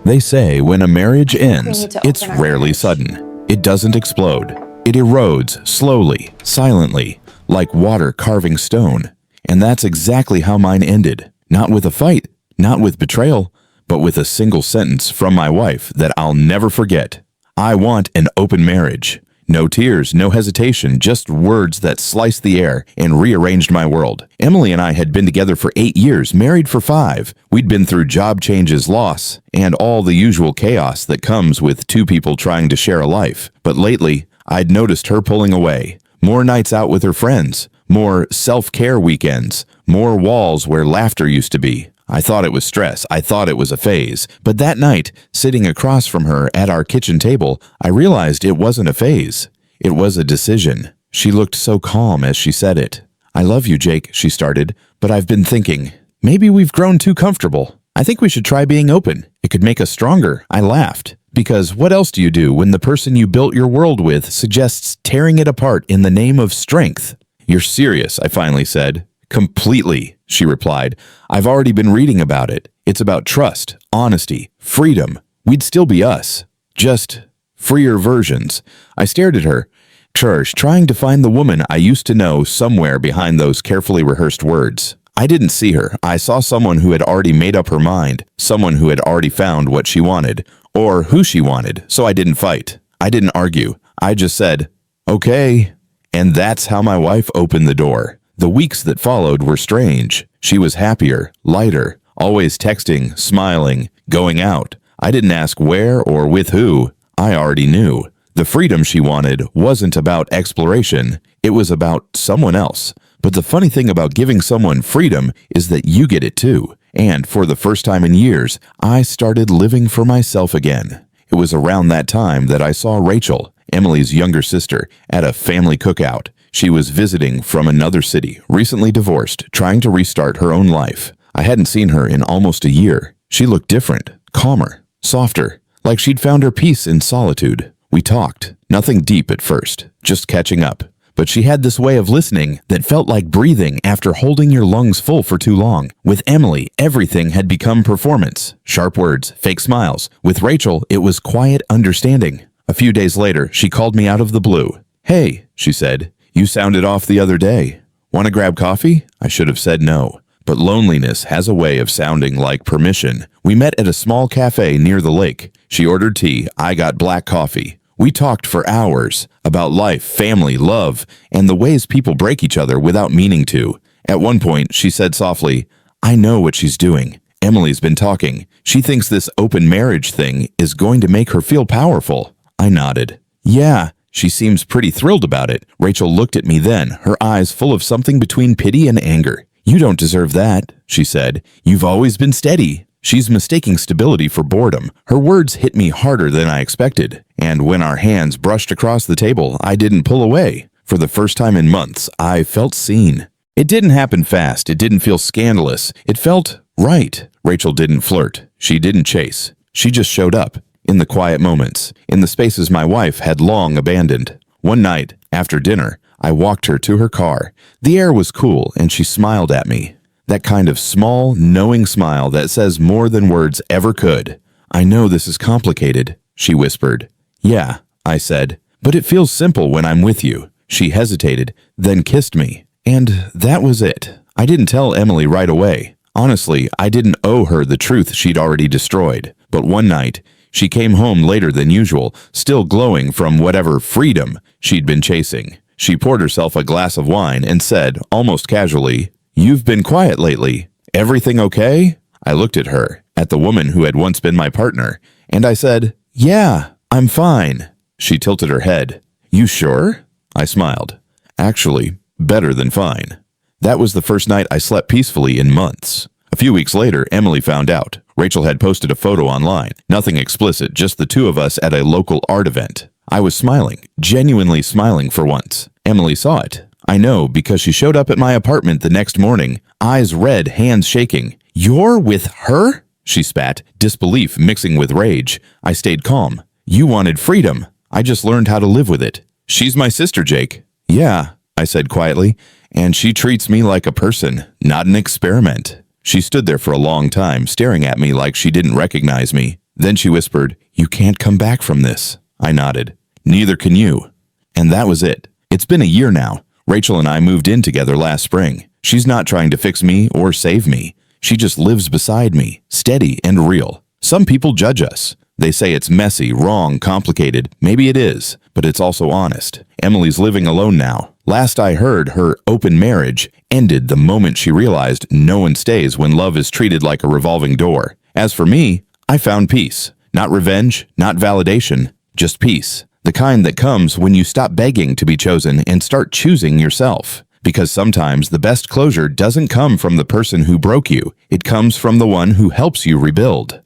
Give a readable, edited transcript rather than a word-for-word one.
They say when a marriage ends, need to it's open our rarely marriage. sudden. It doesn't explode. It erodes slowly, silently, like water carving stone. And that's exactly how mine ended. Not with a fight, not with betrayal, but with a single sentence from my wife that I'll never forget. I want an open marriage. No tears, no hesitation, just words that sliced the air and rearranged my world. Emily and I had been together for 8 years, married for 5. We'd been through job changes, loss, and all the usual chaos that comes with two people trying to share a life. But lately, I'd noticed her pulling away. More nights out with her friends, more self-care weekends, more walls where laughter used to be. I thought it was stress. I thought it was a phase. But that night, sitting across from her at our kitchen table, I realized it wasn't a phase. It was a decision. She looked so calm as she said it. "I love you, Jake," she started, "but I've been thinking, maybe we've grown too comfortable. I think we should try being open. It could make us stronger." I laughed. Because what else do you do when the person you built your world with suggests tearing it apart in the name of strength? "You're serious," I finally said. "Completely," she replied. "I've already been reading about it. It's about trust, honesty, freedom. We'd still be us. Just freer versions." I stared at her, trying to find the woman I used to know somewhere behind those carefully rehearsed words. I didn't see her. I saw someone who had already made up her mind, someone who had already found what she wanted, or who she wanted, so I didn't fight. I didn't argue. I just said, "Okay." And that's how my wife opened the door. The weeks that followed were strange. She was happier, lighter, always texting, smiling, going out. I didn't ask where or with who. I already knew. The freedom she wanted wasn't about exploration. It was about someone else. But the funny thing about giving someone freedom is that you get it too. And for the first time in years, I started living for myself again. It was around that time that I saw Rachel, Emily's younger sister, at a family cookout. She was visiting from another city, recently divorced, trying to restart her own life. I hadn't seen her in almost a year. She looked different, calmer, softer, like she'd found her peace in solitude. We talked, nothing deep at first, just catching up. But she had this way of listening that felt like breathing after holding your lungs full for too long. With Emily, everything had become performance. Sharp words, fake smiles. With Rachel, it was quiet understanding. A few days later, she called me out of the blue. "Hey," she said, "you sounded off the other day. Want to grab coffee?" I should have said no. But loneliness has a way of sounding like permission. We met at a small cafe near the lake. She ordered tea. I got black coffee. We talked for hours about life, family, love, and the ways people break each other without meaning to. At one point, she said softly, "I know what she's doing. Emily's been talking. She thinks this open marriage thing is going to make her feel powerful." I nodded. "Yeah, she seems pretty thrilled about it." Rachel looked at me then, her eyes full of something between pity and anger. "You don't deserve that," she said. "You've always been steady." She's mistaking stability for boredom. Her words hit me harder than I expected. And when our hands brushed across the table, I didn't pull away. For the first time in months, I felt seen. It didn't happen fast. It didn't feel scandalous. It felt right. Rachel didn't flirt. She didn't chase. She just showed up. In the quiet moments. In the spaces my wife had long abandoned. One night, after dinner, I walked her to her car. The air was cool, and she smiled at me. That kind of small, knowing smile that says more than words ever could. "I know this is complicated," she whispered. "Yeah," I said, "but it feels simple when I'm with you." She hesitated, then kissed me. And that was it. I didn't tell Emily right away. Honestly, I didn't owe her the truth she'd already destroyed. But one night, she came home later than usual, still glowing from whatever freedom she'd been chasing. She poured herself a glass of wine and said, almost casually, "You've been quiet lately. Everything okay?" I looked at her, at the woman who had once been my partner, and I said, "Yeah, I'm fine." She tilted her head. "You sure?" I smiled. "Actually, better than fine." That was the first night I slept peacefully in months. A few weeks later, Emily found out. Rachel had posted a photo online. Nothing explicit, just the two of us at a local art event. I was smiling, genuinely smiling for once. Emily saw it. I know, because she showed up at my apartment the next morning, eyes red, hands shaking. "You're with her?" she spat, disbelief mixing with rage. I stayed calm. "You wanted freedom. I just learned how to live with it." "She's my sister, Jake." "Yeah," I said quietly, "and she treats me like a person, not an experiment." She stood there for a long time, staring at me like she didn't recognize me. Then she whispered, "You can't come back from this." I nodded. "Neither can you." And that was it. It's been a year now. Rachel and I moved in together last spring. She's not trying to fix me or save me. She just lives beside me, steady and real. Some people judge us. They say it's messy, wrong, complicated. Maybe it is, but it's also honest. Emily's living alone now. Last I heard, her open marriage ended the moment she realized no one stays when love is treated like a revolving door. As for me, I found peace. Not revenge, not validation, just peace. The kind that comes when you stop begging to be chosen and start choosing yourself. Because sometimes the best closure doesn't come from the person who broke you. It comes from the one who helps you rebuild.